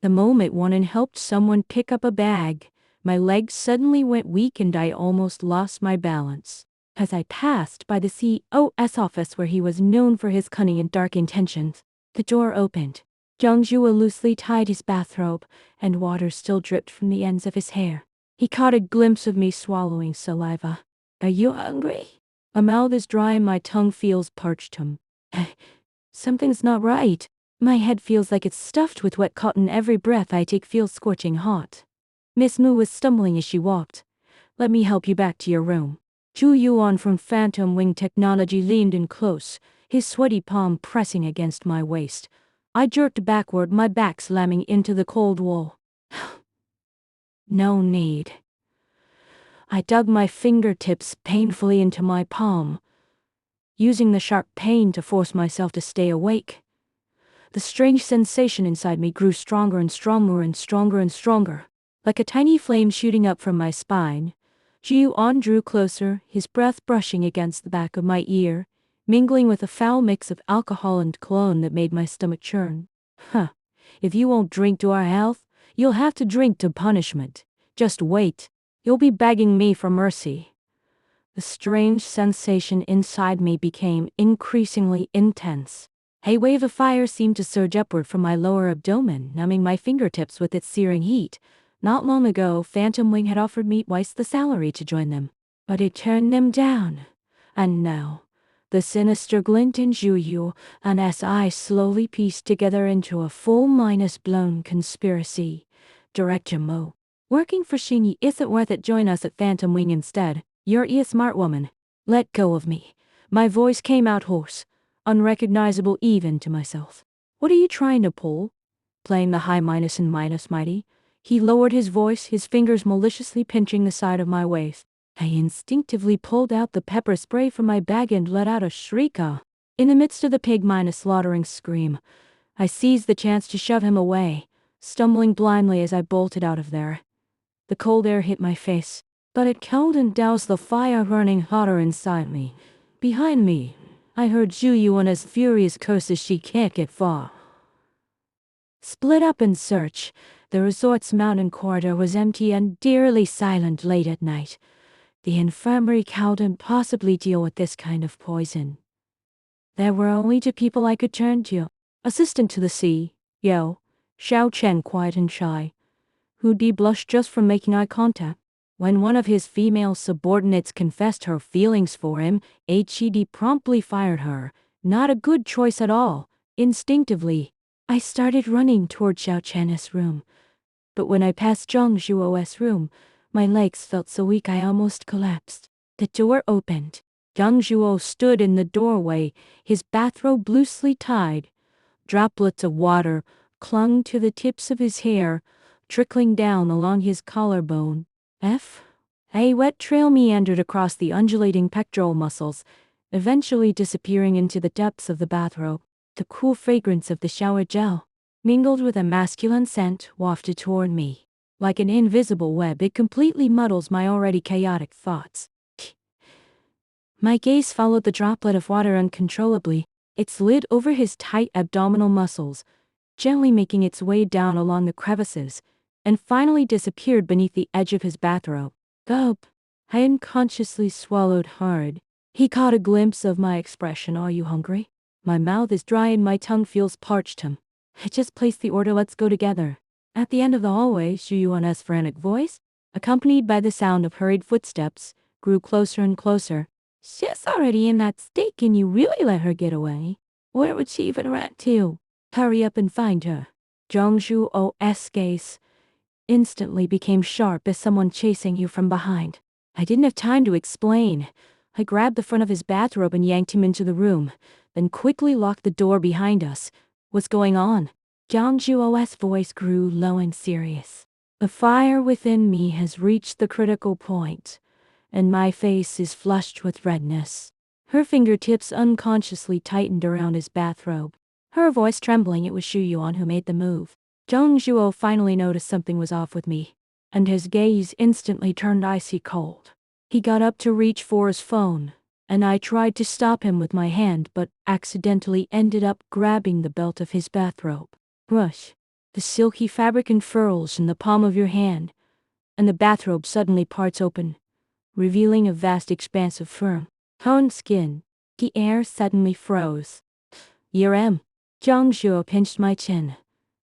The moment Wan An helped someone pick up a bag, my legs suddenly went weak and I almost lost my balance. As I passed by the COS office where he was known for his cunning and dark intentions, the door opened. Zhang Zhuo loosely tied his bathrobe, and water still dripped from the ends of his hair. He caught a glimpse of me swallowing saliva. "Are you hungry?" My mouth is dry and my tongue feels parched. Something's not right. My head feels like it's stuffed with wet cotton. Every breath I take feels scorching hot. Miss Mu was stumbling as she walked. "Let me help you back to your room." Zhu Yuan from Phantom Wing Technology leaned in close, his sweaty palm pressing against my waist. I jerked backward, my back slamming into the cold wall. No need. I dug my fingertips painfully into my palm, using the sharp pain to force myself to stay awake. The strange sensation inside me grew stronger and stronger and stronger and stronger, like a tiny flame shooting up from my spine. Zhu Yuan drew closer, his breath brushing against the back of my ear, mingling with a foul mix of alcohol and cologne that made my stomach churn. If you won't drink to our health, you'll have to drink to punishment. Just wait. You'll be begging me for mercy. The strange sensation inside me became increasingly intense. A wave of fire seemed to surge upward from my lower abdomen, numbing my fingertips with its searing heat. Not long ago, Phantom Wing had offered me twice the salary to join them, but it turned them down. And now, the sinister glint in Zhu Yuan's eyes slowly pieced together into a full-blown conspiracy. Director Mo, working for Xingyi isn't worth it. Join us at Phantom Wing instead. You're a smart woman. Let go of me. My voice came out hoarse, unrecognizable even to myself. What are you trying to pull? Playing the high minus and minus mighty? He lowered his voice, his fingers maliciously pinching the side of my waist. I instinctively pulled out the pepper spray from my bag and let out a shriek. In the midst of the pig-slaughtering scream, I seized the chance to shove him away, stumbling blindly as I bolted out of there. The cold air hit my face, but it couldn't douse the fire burning hotter inside me. Behind me, I heard Zhu Yuan's furious curse as she can't get far. Split up and search. The resort's mountain corridor was empty and eerily silent late at night. The infirmary couldn't possibly deal with this kind of poison. There were only two people I could turn to. Assistant to the CEO, Xiao Chen, quiet and shy, who'd be blushed just from making eye contact. When one of his female subordinates confessed her feelings for him, HED promptly fired her. Not a good choice at all. Instinctively, I started running toward Xiao Chen's room. But when I passed Zhang Zhuo's room, my legs felt so weak I almost collapsed. The door opened. Zhang Zhuo stood in the doorway, his bathrobe loosely tied. Droplets of water clung to the tips of his hair, trickling down along his collarbone. A wet trail meandered across the undulating pectoral muscles, eventually disappearing into the depths of the bathrobe. The cool fragrance of the shower gel, mingled with a masculine scent, wafted toward me. Like an invisible web, it completely muddles my already chaotic thoughts. My gaze followed the droplet of water uncontrollably. It slid over his tight abdominal muscles, gently making its way down along the crevices, and finally disappeared beneath the edge of his bathrobe. Gulp. I unconsciously swallowed hard. He caught a glimpse of my expression. "Are you hungry?" My mouth is dry and my tongue feels parched. I just placed the order. Let's go together. At the end of the hallway, Zhu Yuan's frantic voice, accompanied by the sound of hurried footsteps, grew closer and closer. "She's already in that state. Can you really let her get away? Where would she even run to? Hurry up and find her." Zhang Zhuo's gaze instantly became sharp as someone chasing you from behind. I didn't have time to explain. I grabbed the front of his bathrobe and yanked him into the room, then quickly locked the door behind us. "What's going on?" Zhang Zhuo's voice grew low and serious. "The fire within me has reached the critical point, and my face is flushed with redness." Her fingertips unconsciously tightened around his bathrobe. Her voice trembling. It was Zhu Yuan who made the move. Zhang Zhuo finally noticed something was off with me, and his gaze instantly turned icy cold. He got up to reach for his phone, and I tried to stop him with my hand but accidentally ended up grabbing the belt of his bathrobe. Rush. The silky fabric unfurls in the palm of your hand, and the bathrobe suddenly parts open, revealing a vast expanse of firm, toned skin. The air suddenly froze. "Yerem." Jiangzhuo pinched my chin,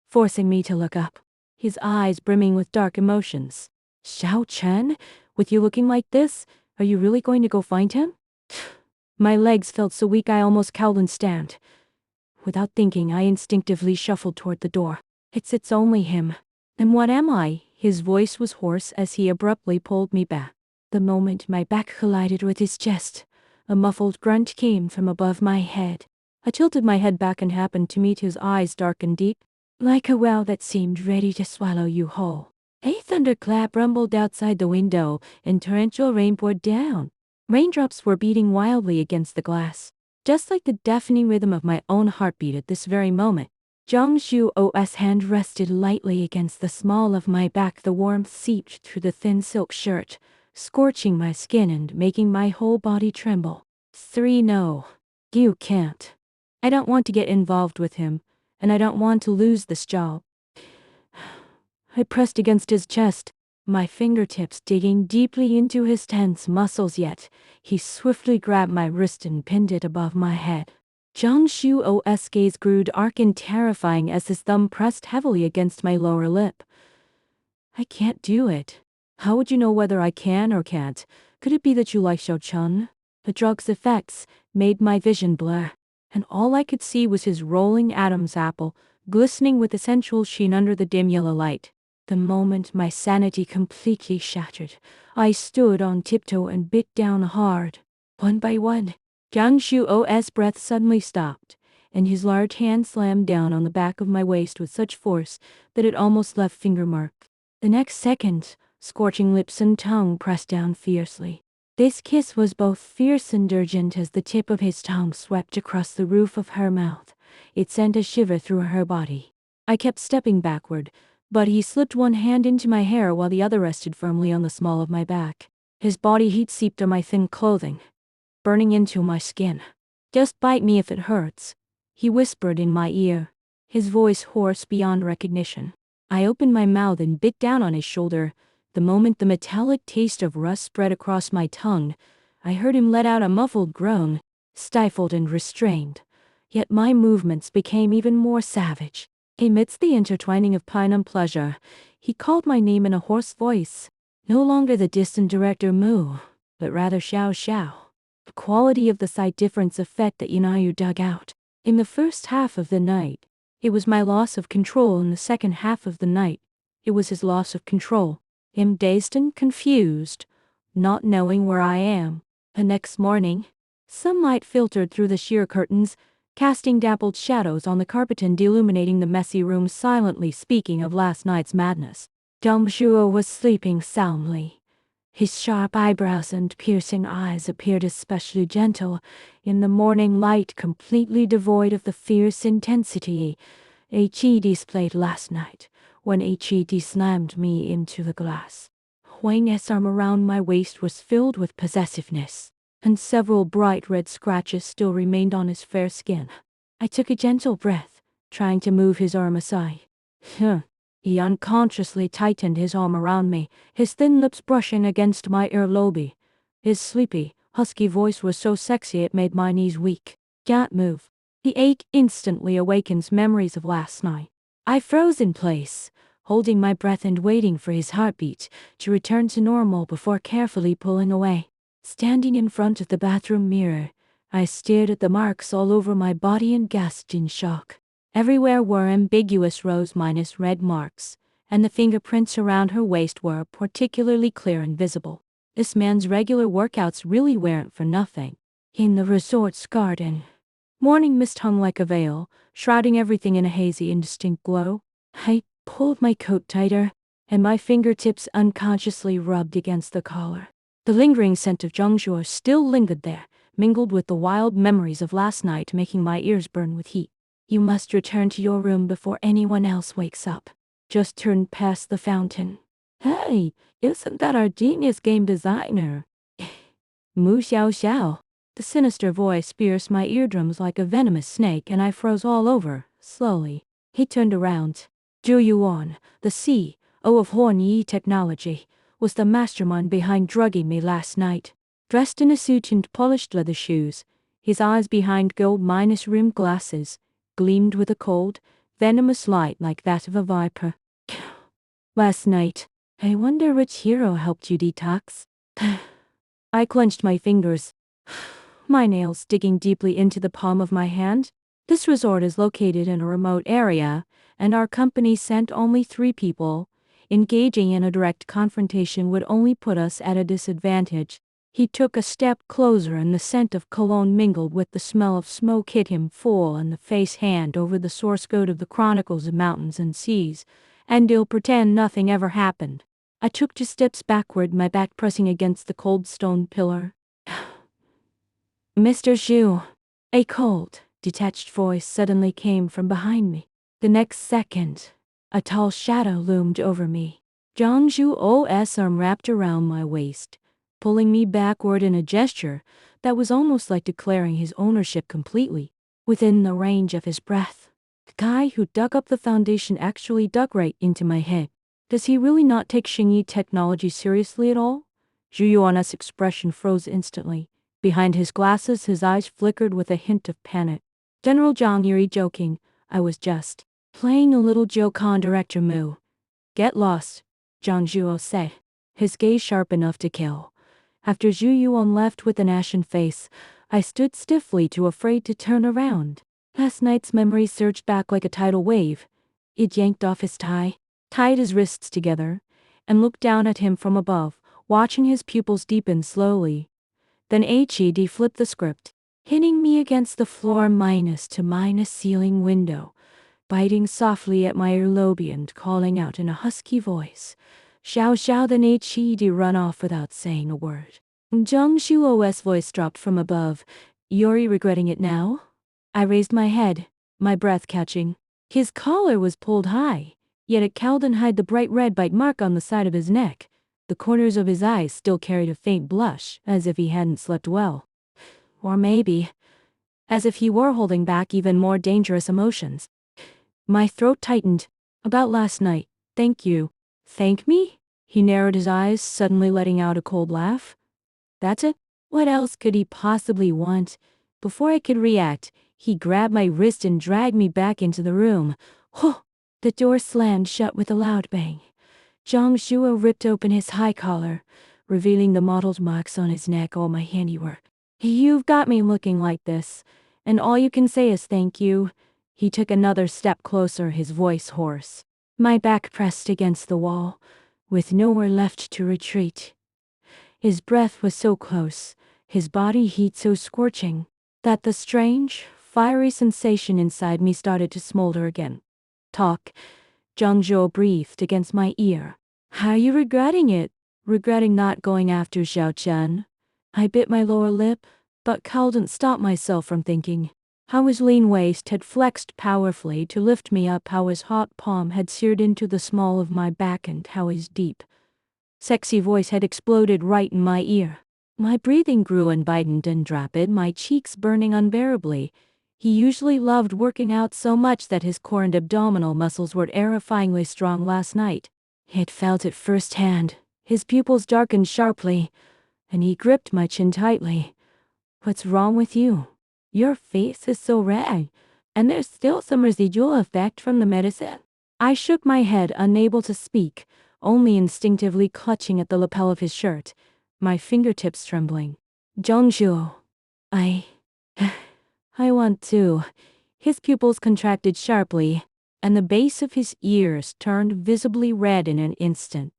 forcing me to look up, his eyes brimming with dark emotions. "Xiao Chen, with you looking like this, are you really going to go find him?" My legs felt so weak I almost cowled and stamped. Without thinking, I instinctively shuffled toward the door. It's only him. "And what am I?" His voice was hoarse as he abruptly pulled me back. The moment my back collided with his chest, a muffled grunt came from above my head. I tilted my head back and happened to meet his eyes, dark and deep, like a well that seemed ready to swallow you whole. A thunderclap rumbled outside the window, and torrential rain poured down. Raindrops were beating wildly against the glass, just like the deafening rhythm of my own heartbeat at this very moment. Jiangzhuo's hand rested lightly against the small of my back. The warmth seeped through the thin silk shirt, scorching my skin and making my whole body tremble. No. You can't. I don't want to get involved with him, and I don't want to lose this job." I pressed against his chest, my fingertips digging deeply into his tense muscles, yet he swiftly grabbed my wrist and pinned it above my head. Zhang Shuo's gaze grew dark and terrifying as his thumb pressed heavily against my lower lip. "I can't do it." "How would you know whether I can or can't? Could it be that you like Xiao Chen?" The drug's effects made my vision blur, and all I could see was his rolling Adam's apple, glistening with a sensual sheen under the dim yellow light. The moment my sanity completely shattered, I stood on tiptoe and bit down hard. One by one, Jiang Shuo's breath suddenly stopped, and his large hand slammed down on the back of my waist with such force that it almost left finger marks. The next second, scorching lips and tongue pressed down fiercely. This kiss was both fierce and urgent as the tip of his tongue swept across the roof of her mouth. It sent a shiver through her body. I kept stepping backward, but he slipped one hand into my hair while the other rested firmly on the small of my back. His body heat seeped on my thin clothing, burning into my skin. "Just bite me if it hurts," he whispered in my ear, his voice hoarse beyond recognition. I opened my mouth and bit down on his shoulder. The moment the metallic taste of rust spread across my tongue, I heard him let out a muffled groan, stifled and restrained. Yet my movements became even more savage. Amidst the intertwining of pain and pleasure, he called my name in a hoarse voice. No longer the distant director Mu, but rather Xiao Xiao. The quality of the slight difference effect that Yinayu dug out. In the first half of the night, it was my loss of control. In the second half of the night, it was his loss of control. I'm dazed and confused, not knowing where I am. The next morning, sunlight filtered through the sheer curtains, casting dappled shadows on the carpet and illuminating the messy room, silently speaking of last night's madness. Jiangzhuo was sleeping soundly. His sharp eyebrows and piercing eyes appeared especially gentle in the morning light, completely devoid of the fierce intensity he displayed last night when he slammed me into the glass. Huang's arm around my waist was filled with possessiveness, and several bright red scratches still remained on his fair skin. I took a gentle breath, trying to move his arm aside. He unconsciously tightened his arm around me, his thin lips brushing against my earlobe. His sleepy, husky voice was so sexy it made my knees weak. "Can't move." The ache instantly awakens memories of last night. I froze in place, holding my breath and waiting for his heartbeat to return to normal before carefully pulling away. Standing in front of the bathroom mirror, I stared at the marks all over my body and gasped in shock. Everywhere were ambiguous rose-red marks, and the fingerprints around her waist were particularly clear and visible. This man's regular workouts really weren't for nothing. In the resort's garden, morning mist hung like a veil, shrouding everything in a hazy, indistinct glow. I pulled my coat tighter, and my fingertips unconsciously rubbed against the collar. The lingering scent of Jiangzhuo still lingered there, mingled with the wild memories of last night, making my ears burn with heat. "You must return to your room before anyone else wakes up. Just turn past the fountain." "Hey, isn't that our genius game designer?" Mu Xiao Xiao. The sinister voice pierced my eardrums like a venomous snake, and I froze all over, slowly. He turned around, Zhu Yuan, the CEO of Wan An Technology, was the mastermind behind drugging me last night. Dressed in a suit and polished leather shoes, his eyes behind gold-rimmed glasses gleamed with a cold, venomous light like that of a viper. Last night, I wonder which hero helped you detox? I clenched my fingers, my nails digging deeply into the palm of my hand. This resort is located in a remote area, and our company sent only 3 people. Engaging in a direct confrontation would only put us at a disadvantage. He took a step closer and the scent of cologne mingled with the smell of smoke hit him full in the face. Hand over the source code of the Chronicles of Mountains and Seas, and he'll pretend nothing ever happened. I took 2 steps backward, my back pressing against the cold stone pillar. Mr. Zhu. A cold, detached voice suddenly came from behind me. The next second, a tall shadow loomed over me. Zhang Zhuo's arm wrapped around my waist, pulling me backward in a gesture that was almost like declaring his ownership completely within the range of his breath. The guy who dug up the foundation actually dug right into my head. Does he really not take Xingyi technology seriously at all? Zhu Yuan's expression froze instantly. Behind his glasses, his eyes flickered with a hint of panic. General Zhang, you're joking. I was just playing a little joke on Director Mu. Get lost, Zhang Zhuo said, his gaze sharp enough to kill. After Zhu Yuan left with an ashen face, I stood stiffly, too afraid to turn around. Last night's memory surged back like a tidal wave. It yanked off his tie, tied his wrists together, and looked down at him from above, watching his pupils deepen slowly. Then HED flipped the script, hitting me against the floor minus to minus ceiling window, biting softly at my earlobe and calling out in a husky voice. Xiao Xiao. Then HED run off without saying a word. Zhang Zhuo's voice dropped from above. You're regretting it now? I raised my head, my breath catching. His collar was pulled high, yet it cowled and hid the bright red bite mark on the side of his neck. The corners of his eyes still carried a faint blush, as if he hadn't slept well. Or maybe, as if he were holding back even more dangerous emotions. My throat tightened. About last night. Thank you. Thank me? He narrowed his eyes, suddenly letting out a cold laugh. That's it? What else could he possibly want? Before I could react, he grabbed my wrist and dragged me back into the room. Oh! The door slammed shut with a loud bang. Zhang Zhuo ripped open his high collar, revealing the mottled marks on his neck, all my handiwork. You've got me looking like this, and all you can say is thank you. He took another step closer, his voice hoarse. My back pressed against the wall, with nowhere left to retreat. His breath was so close, his body heat so scorching, that the strange, fiery sensation inside me started to smolder again. Talk. Zhang Zhuo breathed against my ear. Are you regretting it? Regretting not going after Xiao Chen? I bit my lower lip, but couldn't stop myself from thinking. How his lean waist had flexed powerfully to lift me up, how his hot palm had seared into the small of my back, and how his deep, sexy voice had exploded right in my ear. My breathing grew unbident and rapid, my cheeks burning unbearably. He usually loved working out so much that his core and abdominal muscles were terrifyingly strong last night. He felt it firsthand. His pupils darkened sharply, and he gripped my chin tightly. What's wrong with you? Your face is so red, and there's still some residual effect from the medicine. I shook my head, unable to speak, only instinctively clutching at the lapel of his shirt, my fingertips trembling. Zhang Zhuo. I want to. His pupils contracted sharply, and the base of his ears turned visibly red in an instant.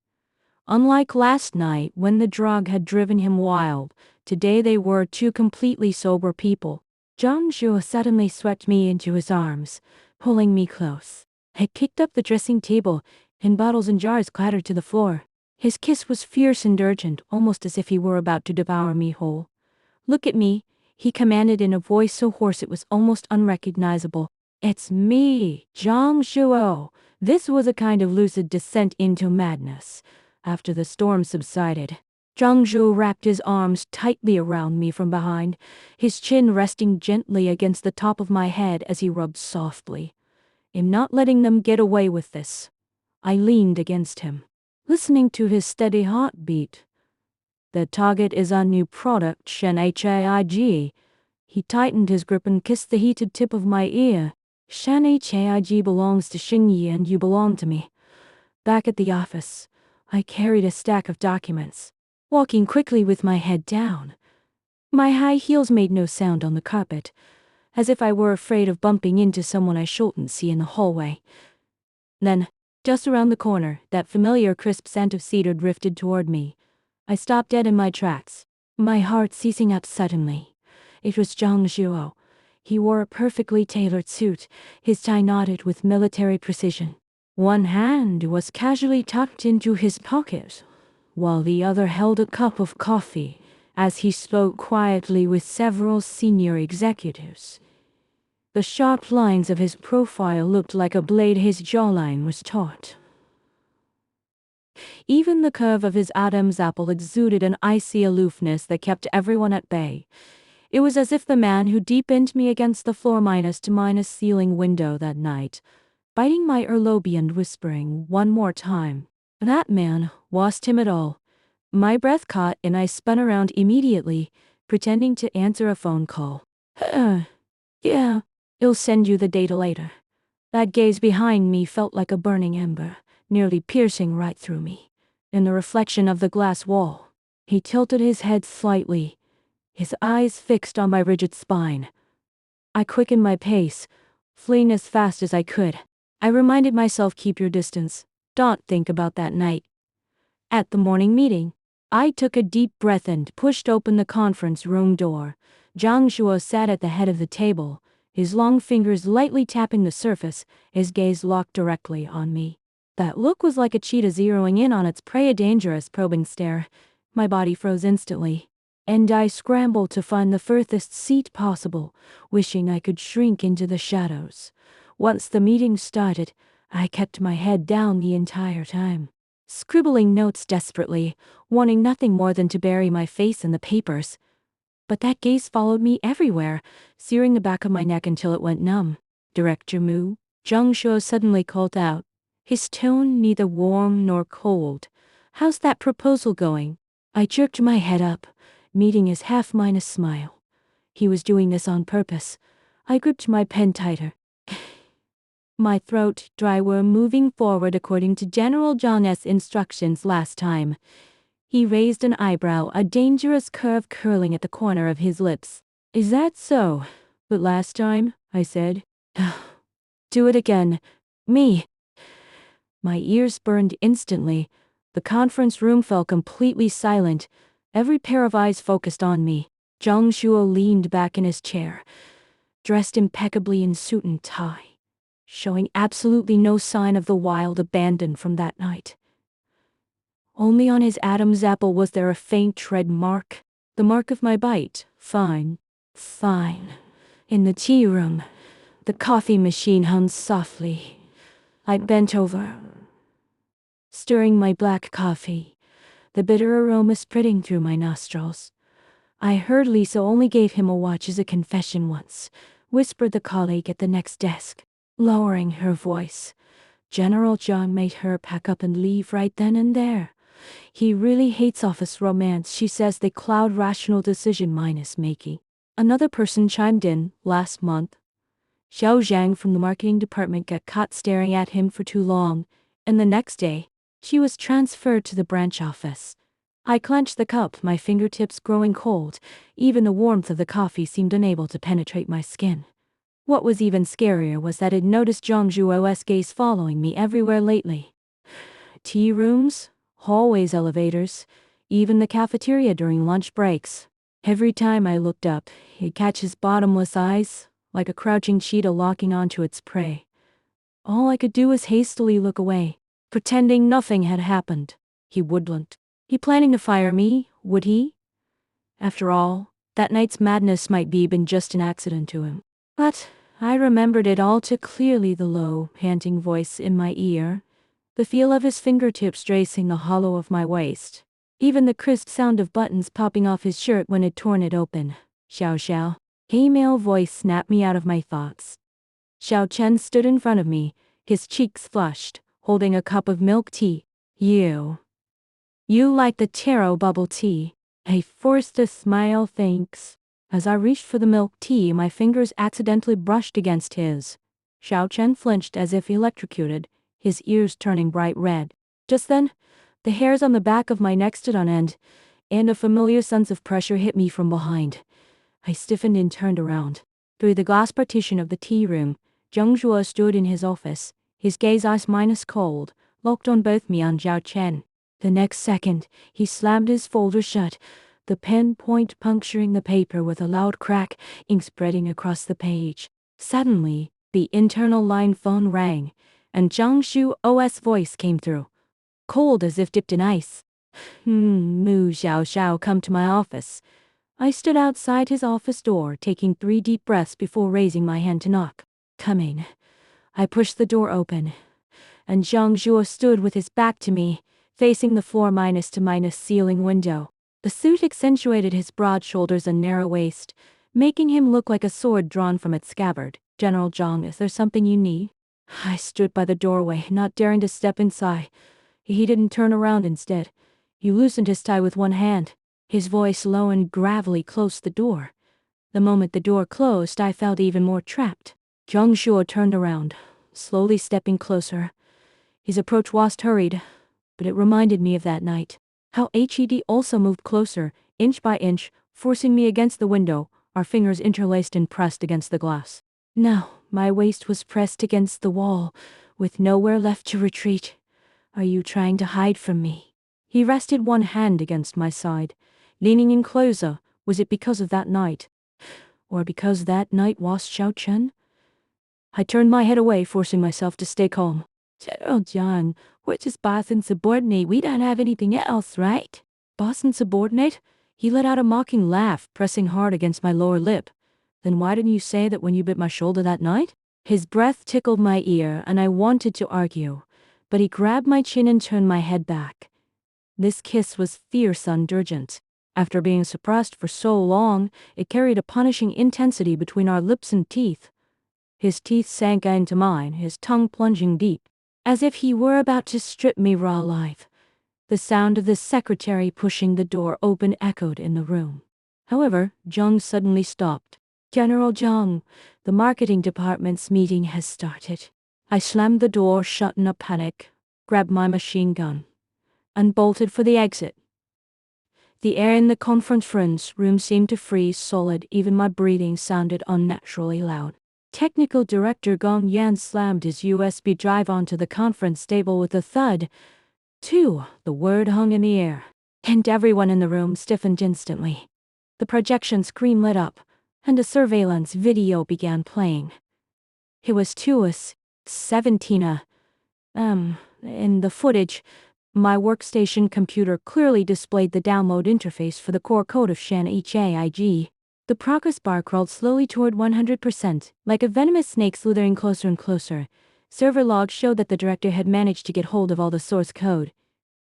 Unlike last night when the drug had driven him wild, today they were 2 completely sober people. Zhang Zhuo suddenly swept me into his arms, pulling me close. I kicked up the dressing table, and bottles and jars clattered to the floor. His kiss was fierce and urgent, almost as if he were about to devour me whole. Look at me, he commanded in a voice so hoarse it was almost unrecognizable. It's me, Zhang Zhuo. This was a kind of lucid descent into madness. After the storm subsided, Zhang Zhuo wrapped his arms tightly around me from behind, his chin resting gently against the top of my head as he rubbed softly. I'm not letting them get away with this. I leaned against him, listening to his steady heartbeat. The target is our new product, Shen HAIG. He tightened his grip and kissed the heated tip of my ear. Shen HAIG belongs to Xingyi and you belong to me. Back at the office, I carried a stack of documents, walking quickly with my head down. My high heels made no sound on the carpet, as if I were afraid of bumping into someone I shouldn't see in the hallway. Then, just around the corner, that familiar crisp scent of cedar drifted toward me. I stopped dead in my tracks, my heart ceasing up suddenly. It was Zhang Zhuo. He wore a perfectly tailored suit, his tie knotted with military precision. One hand was casually tucked into his pocket, while the other held a cup of coffee, as he spoke quietly with several senior executives. The sharp lines of his profile looked like a blade his jawline was taut. Even the curve of his Adam's apple exuded an icy aloofness that kept everyone at bay. It was as if the man who deepened me against the floor minus to minus ceiling window that night, biting my earlobe and whispering one more time, "That man, wasn't him at all." My breath caught and I spun around immediately, pretending to answer a phone call. Yeah, I'll send you the data later." That gaze behind me felt like a burning ember, nearly piercing right through me. In the reflection of the glass wall, he tilted his head slightly, his eyes fixed on my rigid spine. I quickened my pace, fleeing as fast as I could. I reminded myself, keep your distance. Don't think about that night. At the morning meeting, I took a deep breath and pushed open the conference room door. Zhang Zhuo sat at the head of the table, his long fingers lightly tapping the surface, his gaze locked directly on me. That look was like a cheetah zeroing in on its prey, a dangerous probing stare. My body froze instantly, and I scrambled to find the furthest seat possible, wishing I could shrink into the shadows. Once the meeting started, I kept my head down the entire time, scribbling notes desperately, wanting nothing more than to bury my face in the papers. But that gaze followed me everywhere, searing the back of my neck until it went numb. "Director Mu," Zhang Zhuo suddenly called out, his tone neither warm nor cold. "How's that proposal going?" I jerked my head up, meeting his half-minus smile. He was doing this on purpose. I gripped my pen tighter, my throat dry. "We're moving forward according to General John's instructions last time." He raised an eyebrow, a dangerous curve curling at the corner of his lips. "Is that so? But last time," I said. "Do it again. Me." My ears burned instantly. The conference room fell completely silent, every pair of eyes focused on me. Zhang Zhuo leaned back in his chair, dressed impeccably in suit and tie, showing absolutely no sign of the wild abandon from that night. Only on his Adam's apple was there a faint tread mark, the mark of my bite. Fine. In the tea room, the coffee machine hummed softly. I bent over, stirring my black coffee, the bitter aroma spreading through my nostrils. "I heard Lisa only gave him a watch as a confession once," whispered the colleague at the next desk, lowering her voice. "General John made her pack up and leave right then and there. He really hates office romance. She says they cloud rational decision making." Another person chimed in. "Last month, Xiao Zhang from the marketing department got caught staring at him for too long, and the next day, she was transferred to the branch office." I clenched the cup, my fingertips growing cold. Even the warmth of the coffee seemed unable to penetrate my skin. What was even scarier was that I'd noticed Zhang Zhuo's gaze following me everywhere lately. Tea rooms, hallways, elevators, even the cafeteria during lunch breaks. Every time I looked up, he'd catch his bottomless eyes, like a crouching cheetah locking onto its prey. All I could do was hastily look away, pretending nothing had happened. He wouldn't. He planning to fire me, would he? After all, that night's madness might be been just an accident to him. But I remembered it all too clearly, the low, panting voice in my ear, the feel of his fingertips tracing the hollow of my waist, even the crisp sound of buttons popping off his shirt when he'd torn it open. "Xiao Xiao." A male voice snapped me out of my thoughts. Xiao Chen stood in front of me, his cheeks flushed, holding a cup of milk tea. You like the taro bubble tea? I forced a smile, thanks. As I reached for the milk tea, my fingers accidentally brushed against his. Xiao Chen flinched as if electrocuted, his ears turning bright red. Just then, the hairs on the back of my neck stood on end, and a familiar sense of pressure hit me from behind. I stiffened and turned around. Through the glass partition of the tea room, Zheng Zhuo stood in his office, his gaze ice minus cold, locked on both me and Xiao Chen. The next second, he slammed his folder shut, the pen point puncturing the paper with a loud crack, ink spreading across the page. Suddenly, the internal line phone rang, and Zhang Shuo's voice came through, cold as if dipped in ice. Mu Xiao, come to my office. I stood outside his office door, taking 3 deep breaths before raising my hand to knock. Coming. I pushed the door open, and Zhang Zhuo stood with his back to me, facing the floor minus to minus ceiling window. The suit accentuated his broad shoulders and narrow waist, making him look like a sword drawn from its scabbard. General Zhang, is there something you need? I stood by the doorway, not daring to step inside. He didn't turn around instead. He loosened his tie with one hand. His voice low and gravelly closed the door. The moment the door closed, I felt even more trapped. Zhang Shuo turned around, slowly stepping closer. His approach was hurried, but it reminded me of that night. How Hed also moved closer, inch by inch, forcing me against the window, our fingers interlaced and pressed against the glass. Now, my waist was pressed against the wall, with nowhere left to retreat. Are you trying to hide from me? He rested one hand against my side, leaning in closer. Was it because of that night? Or because that night was Xiao Chen? I turned my head away, forcing myself to stay calm. General Zhang, we're just boss and subordinate. We don't have anything else, right? Boss and subordinate? He let out a mocking laugh, pressing hard against my lower lip. Then why didn't you say that when you bit my shoulder that night? His breath tickled my ear, and I wanted to argue, but he grabbed my chin and turned my head back. This kiss was fierce and urgent. After being suppressed for so long, it carried a punishing intensity between our lips and teeth. His teeth sank into mine, his tongue plunging deep, as if he were about to strip me raw alive. The sound of the secretary pushing the door open echoed in the room. However, Zhang suddenly stopped. General Zhang, the marketing department's meeting has started. I slammed the door shut in a panic, grabbed my machine gun, and bolted for the exit. The air in the conference room seemed to freeze solid, even my breathing sounded unnaturally loud. Technical Director Gong Yan slammed his USB drive onto the conference table with a thud. The word hung in the air, and everyone in the room stiffened instantly. The projection screen lit up, and a surveillance video began playing. It was 2:17. In the footage, my workstation computer clearly displayed the download interface for the core code of Shan HAIG. The progress bar crawled slowly toward 100%, like a venomous snake slithering closer and closer. Server logs showed that the director had managed to get hold of all the source code.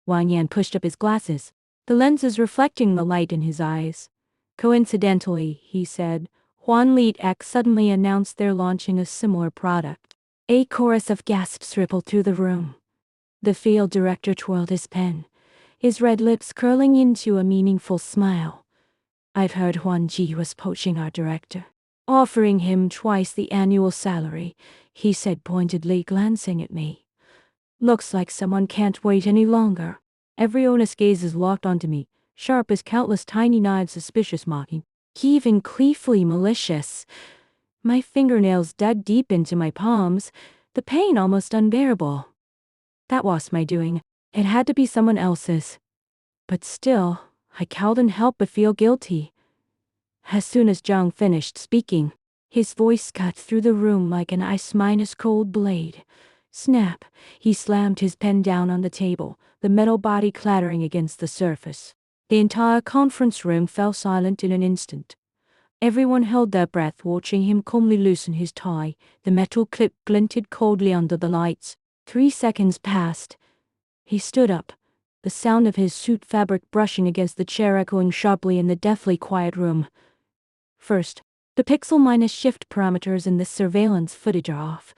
Wan An pushed up his glasses, the lenses reflecting the light in his eyes. Coincidentally, he said, Huan Lead X suddenly announced they're launching a similar product. A chorus of gasps rippled through the room. The field director twirled his pen, his red lips curling into a meaningful smile. I've heard Huan Ji was poaching our director, offering him twice the annual salary, he said pointedly, glancing at me. Looks like someone can't wait any longer. Everyone's gaze is locked onto me, sharp as countless tiny knives, suspicious, mocking, even gleefully malicious. My fingernails dug deep into my palms, the pain almost unbearable. That was my doing. It had to be someone else's. But still, I couldn't help but feel guilty. As soon as Zhang finished speaking, his voice cut through the room like an ice-cold blade. Snap! He slammed his pen down on the table, the metal body clattering against the surface. The entire conference room fell silent in an instant. Everyone held their breath, watching him calmly loosen his tie. The metal clip glinted coldly under the lights. 3 seconds passed. He stood up, the sound of his suit fabric brushing against the chair echoing sharply in the deathly quiet room. First, The pixel minus shift parameters in this surveillance footage are off.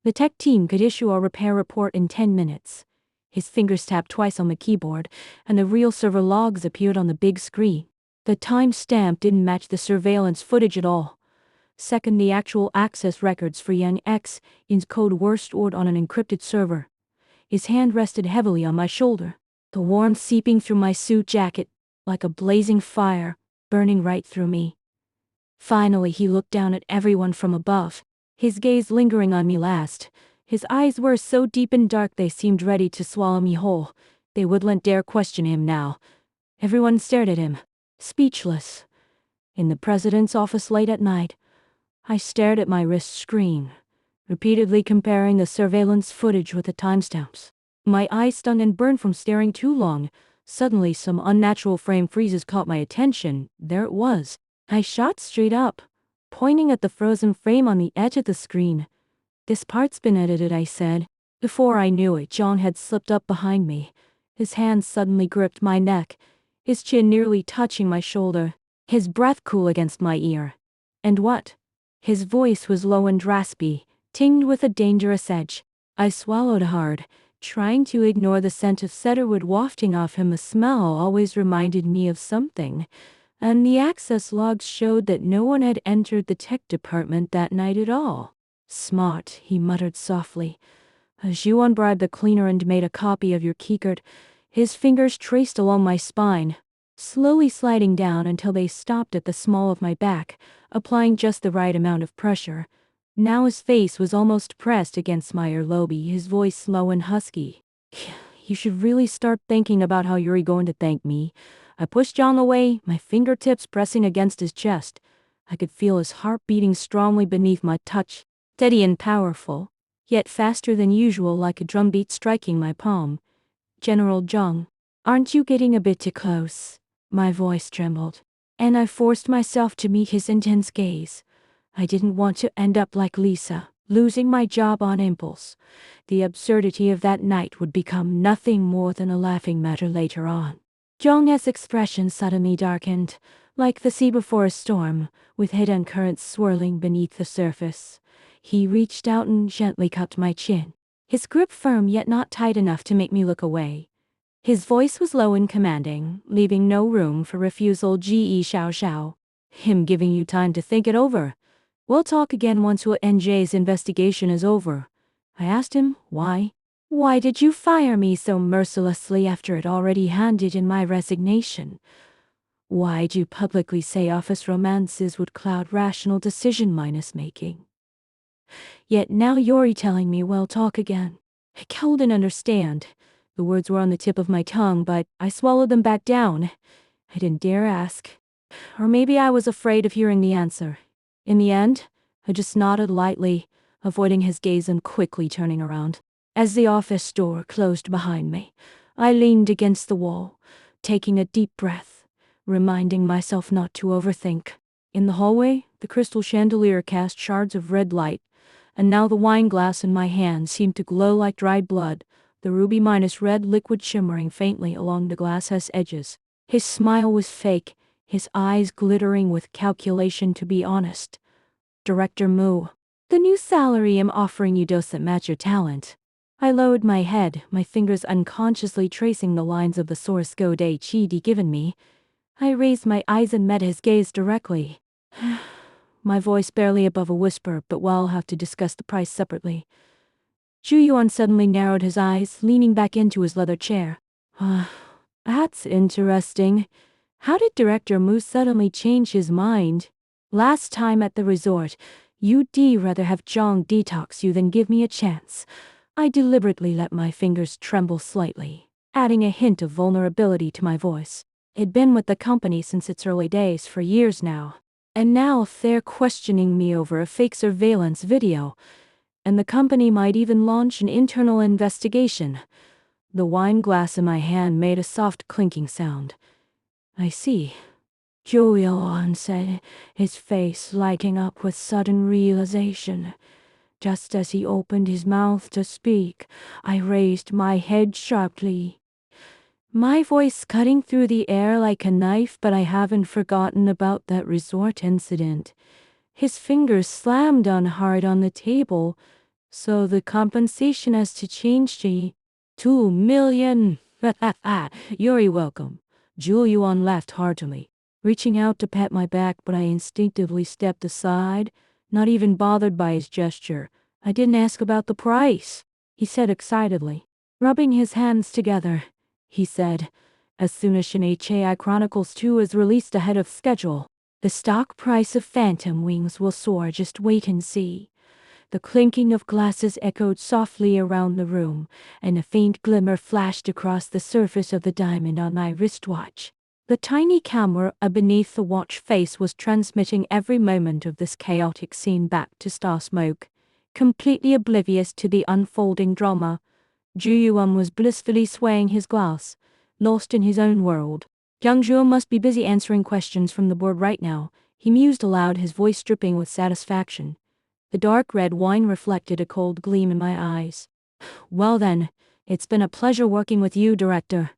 The tech team could issue a repair report in 10 minutes. His fingers tapped twice on the keyboard, and the real server logs appeared on the big screen. The timestamp didn't match the surveillance footage at all. Second, the actual access records for Wan An's code were stored on an encrypted server. His hand rested heavily on my shoulder, the warmth seeping through my suit jacket like a blazing fire, burning right through me. Finally, he looked down at everyone from above, his gaze lingering on me last. His eyes were so deep and dark they seemed ready to swallow me whole. They wouldn't dare question him now. Everyone stared at him, speechless. In the president's office late at night, I stared at my wrist screen, repeatedly comparing the surveillance footage with the timestamps. My eyes stung and burned from staring too long. Suddenly, some unnatural frame freezes caught my attention. There it was. I shot straight up, pointing at the frozen frame on the edge of the screen. "This part's been edited," I said. Before I knew it, John had slipped up behind me. His hand suddenly gripped my neck, his chin nearly touching my shoulder, his breath cool against my ear. "And what?" His voice was low and raspy, tinged with a dangerous edge. I swallowed hard, trying to ignore the scent of cedarwood wafting off him. The smell always reminded me of something, and the access logs showed that no one had entered the tech department that night at all. "Smart," he muttered softly. "As you unbribed the cleaner and made a copy of your keycard." His fingers traced along my spine, slowly sliding down until they stopped at the small of my back, applying just the right amount of pressure. Now his face was almost pressed against my earlobe, his voice low and husky. "You should really start thinking about how you're going to thank me." I pushed John away, my fingertips pressing against his chest. I could feel his heart beating strongly beneath my touch, steady and powerful, yet faster than usual, like a drumbeat striking my palm. "General Zhang, aren't you getting a bit too close?" My voice trembled, and I forced myself to meet his intense gaze. I didn't want to end up like Lisa, losing my job on impulse. The absurdity of that night would become nothing more than a laughing matter later on. Zhang's expression suddenly darkened, like the sea before a storm, with hidden currents swirling beneath the surface. He reached out and gently cupped my chin, his grip firm yet not tight enough to make me look away. His voice was low and commanding, leaving no room for refusal. "Ge Xiao Xiao. Him giving you time to think it over. We'll talk again once NJ's investigation is over." I asked him, "Why? Why did you fire me so mercilessly after I'd already handed in my resignation? Why'd you publicly say office romances would cloud rational decision-making? Yet now you're telling me we'll talk again." I couldn't understand. The words were on the tip of my tongue, but I swallowed them back down. I didn't dare ask. Or maybe I was afraid of hearing the answer. In the end, I just nodded lightly, avoiding his gaze and quickly turning around. As the office door closed behind me, I leaned against the wall, taking a deep breath, reminding myself not to overthink. In the hallway, the crystal chandelier cast shards of red light, and now the wine glass in my hand seemed to glow like dried blood, the ruby minus red liquid shimmering faintly along the glass's edges. His smile was fake, his eyes glittering with calculation. "To be honest, Director Mu, the new salary I'm offering you doesn't match your talent." I lowered my head, my fingers unconsciously tracing the lines of the source code he'd given me. I raised my eyes and met his gaze directly. My voice barely above a whisper, but we'll have to discuss the price separately. Zhu Yuan suddenly narrowed his eyes, leaning back into his leather chair. That's interesting. How did Director Mu suddenly change his mind? Last time at the resort, you'd rather have Zhang detox you than give me a chance. I deliberately let my fingers tremble slightly, adding a hint of vulnerability to my voice. I'd been with the company since its early days for years now, and now if they're questioning me over a fake surveillance video, and the company might even launch an internal investigation. The wine glass in my hand made a soft clinking sound. "I see," Zhu Yuan said, his face lighting up with sudden realization. Just as he opened his mouth to speak, I raised my head sharply, my voice cutting through the air like a knife. "But I haven't forgotten about that resort incident. His fingers slammed on hard on the table. So the compensation has to change to 2 million. You're welcome. Julian laughed heartily, reaching out to pat my back, but I instinctively stepped aside, not even bothered by his gesture. I didn't ask about the price, he said excitedly. Rubbing his hands together, he said, as soon as Shin-HAI Chronicles 2 is released ahead of schedule, the stock price of Phantom Wings will soar. Just wait and see. The clinking of glasses echoed softly around the room, and a faint glimmer flashed across the surface of the diamond on my wristwatch. The tiny camera beneath the watch face was transmitting every moment of this chaotic scene back to Star Smoke, completely oblivious to the unfolding drama. Ju-Yuan was blissfully swaying his glass, lost in his own world. Young Zhuo must be busy answering questions from the board right now, he mused aloud, his voice dripping with satisfaction. The dark red wine reflected a cold gleam in my eyes. Well then, it's been a pleasure working with you, Director.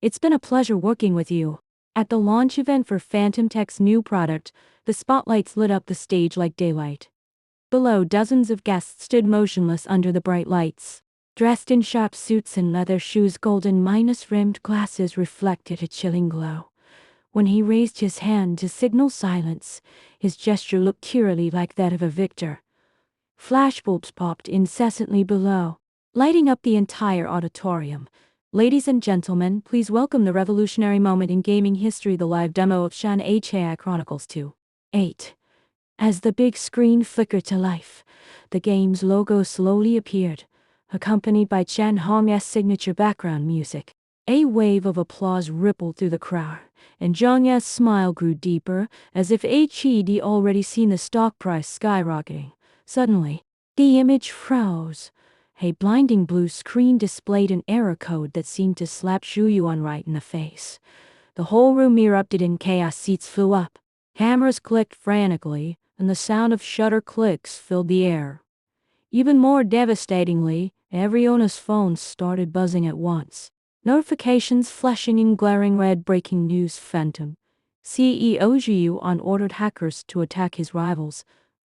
It's been a pleasure working with you. At the launch event for Phantom Tech's new product, the spotlights lit up the stage like daylight. Below, dozens of guests stood motionless under the bright lights. Dressed in sharp suits and leather shoes, golden-rimmed glasses reflected a chilling glow. When he raised his hand to signal silence, his gesture looked eerily like that of a victor. Flashbulbs popped incessantly below, lighting up the entire auditorium. Ladies and gentlemen, please welcome the revolutionary moment in gaming history, the live demo of Shin-HAI Chronicles 2. 8. As the big screen flickered to life, the game's logo slowly appeared, accompanied by Chan Hong's signature background music. A wave of applause rippled through the crowd, and Zhang Ye's smile grew deeper, as if he'd already seen the stock price skyrocketing. Suddenly, the image froze. A blinding blue screen displayed an error code that seemed to slap Ju-Yuan right in the face. The whole room erupted in chaos, seats flew up, hammers clicked frantically, and the sound of shutter clicks filled the air. Even more devastatingly, everyone's phones started buzzing at once. Notifications flashing in glaring red. Breaking news: Phantom CEO Ju-Yuan ordered hackers to attack his rivals.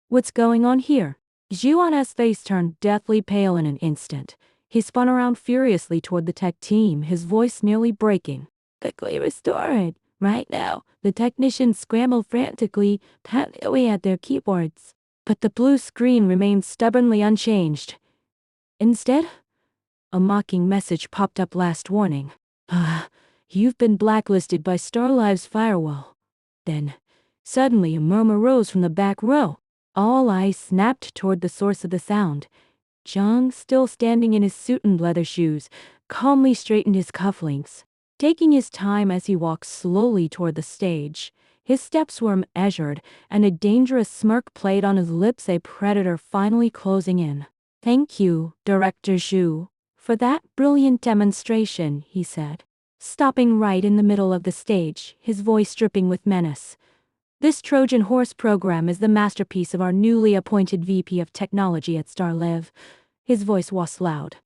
What's going on here? Ju-Yuan's face turned deathly pale in an instant. He spun around furiously toward the tech team, his voice nearly breaking. Quickly restore it. Right now. The technicians scrambled frantically, pounding away at their keyboards. But the blue screen remained stubbornly unchanged. Instead, a mocking message popped up. Last warning. You've been blacklisted by StarLive's firewall. Then, suddenly a murmur rose from the back row. All eyes snapped toward the source of the sound. Zhang, still standing in his suit and leather shoes, calmly straightened his cufflinks, taking his time as he walked slowly toward the stage. His steps were measured, and a dangerous smirk played on his lips, a predator finally closing in. Thank you, Director Zhu, for that brilliant demonstration, he said, stopping right in the middle of the stage, his voice dripping with menace. This Trojan horse program is the masterpiece of our newly appointed VP of Technology at StarLive. His voice was loud,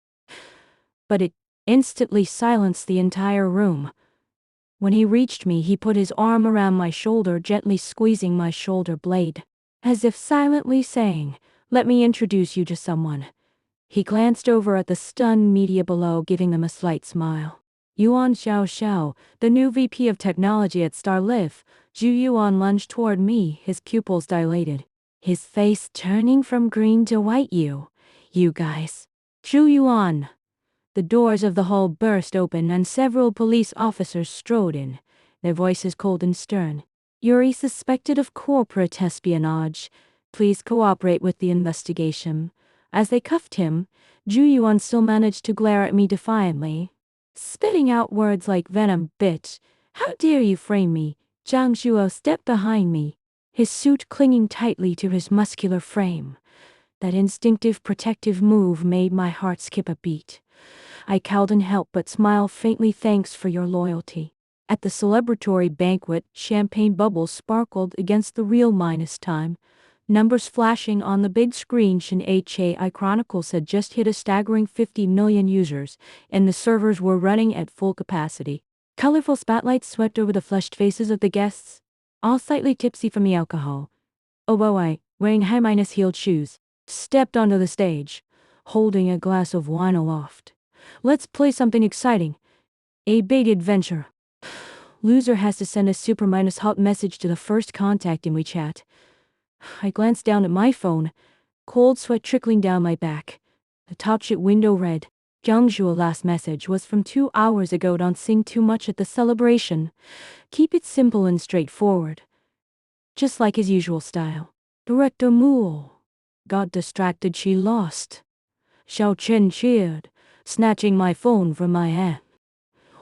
but it instantly silenced the entire room. When he reached me, he put his arm around my shoulder, gently squeezing my shoulder blade, as if silently saying, "Let me introduce you to someone." He glanced over at the stunned media below, giving them a slight smile. Yuan Xiao, the new VP of Technology at StarLive. Ju-Yuan lunged toward me, his pupils dilated, his face turning from green to white. You guys. Ju-Yuan. The doors of the hall burst open and several police officers strode in, their voices cold and stern. Yuri suspected of corporate espionage. Please cooperate with the investigation. As they cuffed him, Ju-Yuan still managed to glare at me defiantly, spitting out words like venom. Bitch, how dare you frame me? Zhang Zhuo stepped behind me, his suit clinging tightly to his muscular frame. That instinctive protective move made my heart skip a beat. I couldn't help but smile faintly. Thanks for your loyalty. At the celebratory banquet, champagne bubbles sparkled against the real time. Numbers flashing on the big screen. Shin-HAI Chronicles had just hit a staggering 50 million users, and the servers were running at full capacity. Colorful spotlights swept over the flushed faces of the guests, all slightly tipsy from the alcohol. Oh, wearing high-heeled shoes, stepped onto the stage, holding a glass of wine aloft. Let's play something exciting. A big adventure. Loser has to send a super-hot message to the first contact in WeChat. I glanced down at my phone, cold sweat trickling down my back. The top sheet window read, Jiangzhu's last message was from 2 hours ago. Don't sing too much at the celebration. Keep it simple and straightforward. Just like his usual style. Director Mu got distracted. She lost. Xiao Chen cheered, snatching my phone from my hand.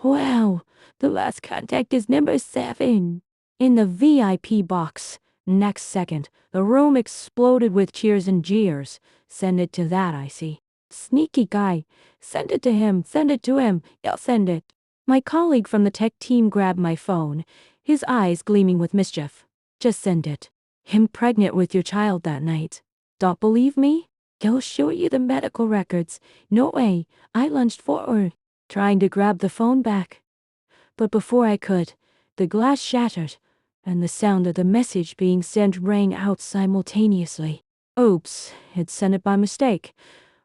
Wow, the last contact is number 7. In the VIP box. Next second, the room exploded with cheers and jeers. Send it to that, I see. Sneaky guy. Send it to him. Send it to him. I'll send it. My colleague from the tech team grabbed my phone, his eyes gleaming with mischief. Just send it. Him pregnant with your child that night. Don't believe me? He'll show you the medical records. No way. I lunged forward, trying to grab the phone back. But before I could, the glass shattered, and the sound of the message being sent rang out simultaneously. Oops, had sent it by mistake.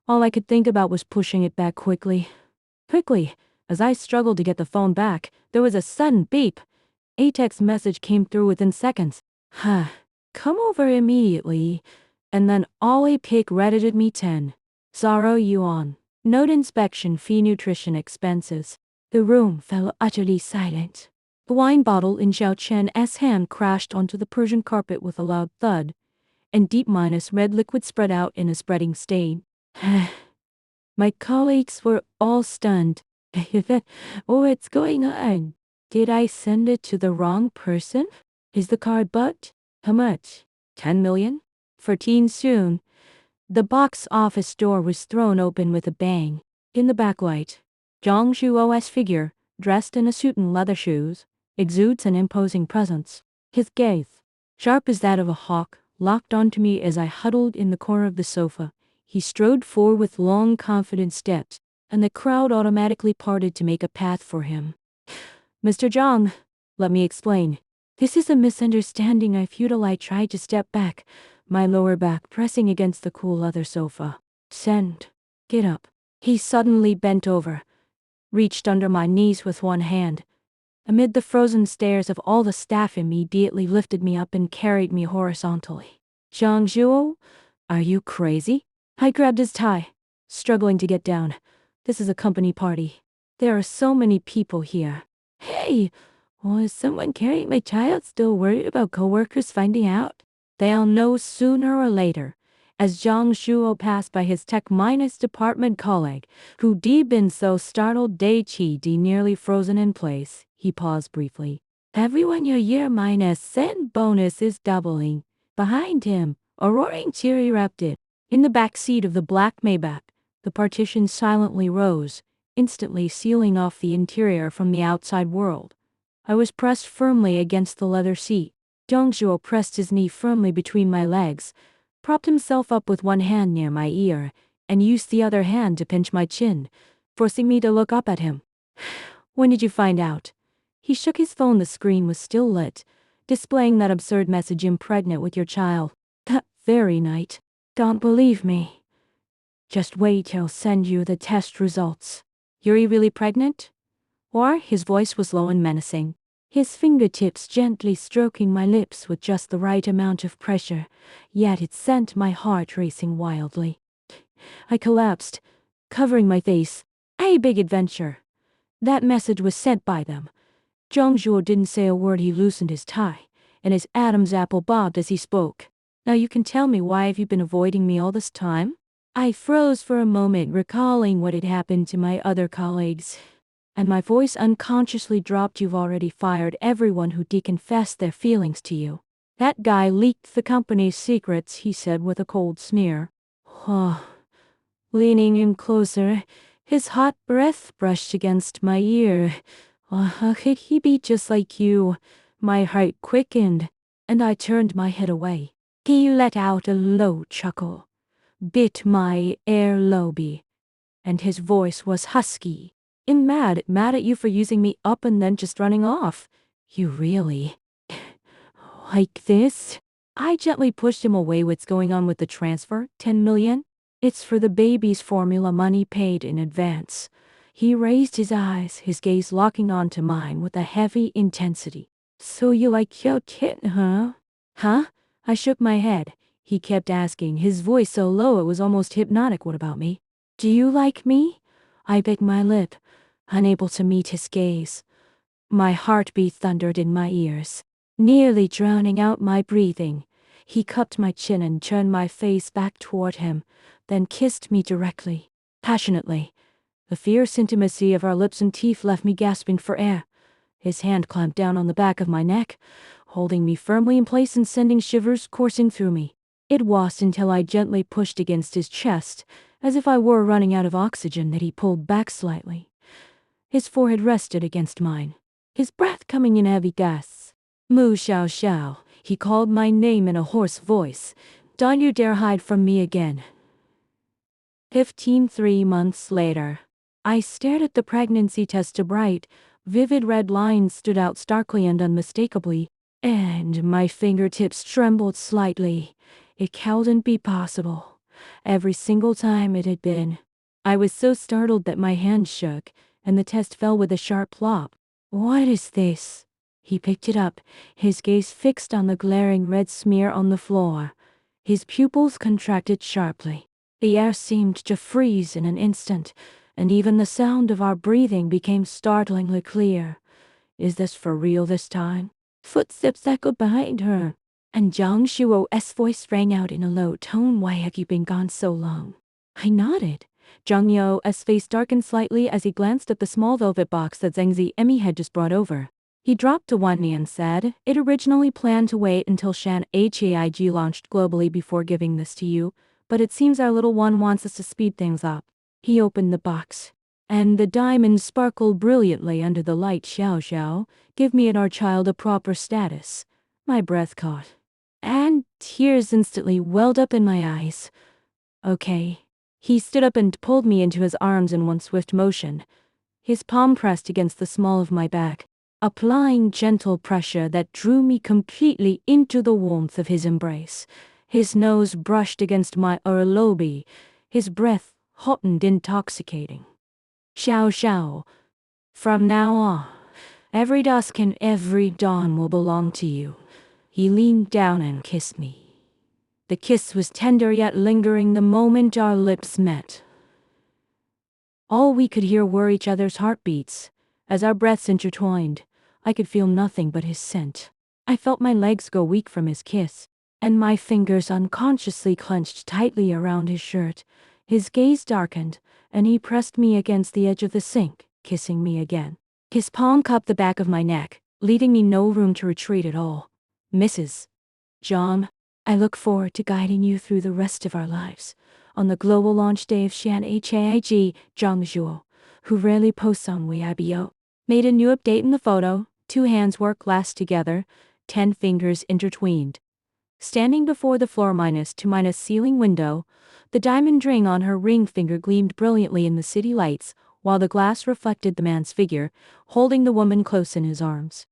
All I could think about was pushing it back quickly. Quickly, as I struggled to get the phone back, there was a sudden beep. A text message came through within seconds. Come over immediately. And then Ollie Pick credited me 10. 0 yuan. Note inspection fee nutrition expenses. The room fell utterly silent. The wine bottle in Xiao Chen's hand crashed onto the Persian carpet with a loud thud, and deep red liquid spread out in a spreading stain. My colleagues were all stunned. What's going on? Did I send it to the wrong person? Is the card bugged? How much? 10 million? 14 soon. The box office door was thrown open with a bang. In the backlight, Jiangzhu's figure, dressed in a suit and leather shoes, exudes an imposing presence. His gaze, sharp as that of a hawk, locked onto me as I huddled in the corner of the sofa. He strode forward with long, confident steps, and the crowd automatically parted to make a path for him. Mr. Zhang, let me explain. This is a misunderstanding. I tried to step back, my lower back pressing against the cool leather sofa. Send. Get up. He suddenly bent over, reached under my knees with one hand. Amid the frozen stares of all the staff, immediately lifted me up and carried me horizontally. Jiangzhu, are you crazy? I grabbed his tie, struggling to get down. This is a company party. There are so many people here. Hey, was someone carrying my child? Still worried about coworkers finding out? They'll know sooner or later. As Jiangzhu passed by his tech-department colleague, who'd been so startled Daichi nearly frozen in place, he paused briefly. Everyone, your year-10 bonus is doubling. Behind him, a roaring cheer erupted. In the back seat of the black Maybach, the partition silently rose, instantly sealing off the interior from the outside world. I was pressed firmly against the leather seat. Jiangzhu pressed his knee firmly between my legs, propped himself up with one hand near my ear, and used the other hand to pinch my chin, forcing me to look up at him. When did you find out? He shook his phone. The screen was still lit, displaying that absurd message, impregnant with your child. That very night. Don't believe me. Just wait till I'll send you the test results. You're really pregnant? Or, his voice was low and menacing, his fingertips gently stroking my lips with just the right amount of pressure, yet it sent my heart racing wildly. I collapsed, covering my face. A big adventure. That message was sent by them. Jiangzhu didn't say a word. He loosened his tie, and his Adam's apple bobbed as he spoke. Now you can tell me, why have you been avoiding me all this time? I froze for a moment, recalling what had happened to my other colleagues, and my voice unconsciously dropped. You've already fired everyone who deconfessed their feelings to you. That guy leaked the company's secrets, he said with a cold sneer. Leaning in closer, his hot breath brushed against my ear. Could he be just like you? My heart quickened, and I turned my head away. He let out a low chuckle, bit my earlobe, and his voice was husky. I'm mad at you for using me up and then just running off. You really like this? I gently pushed him away. What's going on with the transfer? 10 million? It's for the baby's formula, money paid in advance. He raised his eyes, his gaze locking onto mine with a heavy intensity. So you like your kid, huh? Huh? I shook my head. He kept asking, his voice so low it was almost hypnotic. What about me? Do you like me? I bit my lip, unable to meet his gaze. My heartbeat thundered in my ears, nearly drowning out my breathing. He cupped my chin and turned my face back toward him, then kissed me directly, passionately. The fierce intimacy of our lips and teeth left me gasping for air. His hand clamped down on the back of my neck, holding me firmly in place and sending shivers coursing through me. It wasn't until I gently pushed against his chest, as if I were running out of oxygen, that he pulled back slightly. His forehead rested against mine, his breath coming in heavy gasps. Mu Xiao Xiao, he called my name in a hoarse voice. Don't you dare hide from me again. 3 months later. I stared at the pregnancy test. Bright, vivid red lines stood out starkly and unmistakably, and my fingertips trembled slightly. It couldn't be possible. Every single time it had been. I was so startled that my hand shook, and the test fell with a sharp plop. What is this? He picked it up, his gaze fixed on the glaring red smear on the floor. His pupils contracted sharply. The air seemed to freeze in an instant, and even the sound of our breathing became startlingly clear. Is this for real this time? Footsteps echoed behind her, and Zhang Shuo's voice rang out in a low tone. Why have you been gone so long? I nodded. Zhang Yuo's face darkened slightly as he glanced at the small velvet box that Zhang Ziemi had just brought over. He dropped to Wan An and said, "It originally planned to wait until Shan Haig launched globally before giving this to you, but it seems our little one wants us to speed things up." He opened the box, and the diamond sparkled brilliantly under the light. Xiao Xiao, give me and our child a proper status. My breath caught, and tears instantly welled up in my eyes. Okay. He stood up and pulled me into his arms in one swift motion. His palm pressed against the small of my back, applying gentle pressure that drew me completely into the warmth of his embrace. His nose brushed against my lobe, his breath hot and intoxicating. Xiao Xiao, from now on, every dusk and every dawn will belong to you. He leaned down and kissed me. The kiss was tender yet lingering the moment our lips met. All we could hear were each other's heartbeats. As our breaths intertwined, I could feel nothing but his scent. I felt my legs go weak from his kiss, and my fingers unconsciously clenched tightly around his shirt. His gaze darkened, and he pressed me against the edge of the sink, kissing me again. His palm cupped the back of my neck, leaving me no room to retreat at all. Mrs. John, I look forward to guiding you through the rest of our lives. On the global launch day of Shan Haig, Zhang Zhuo, who rarely posts on Weibo, made a new update in the photo. 2 hands were clasped together, 10 fingers intertwined. Standing before the floor-to-minus ceiling window, the diamond ring on her ring finger gleamed brilliantly in the city lights, while the glass reflected the man's figure, holding the woman close in his arms.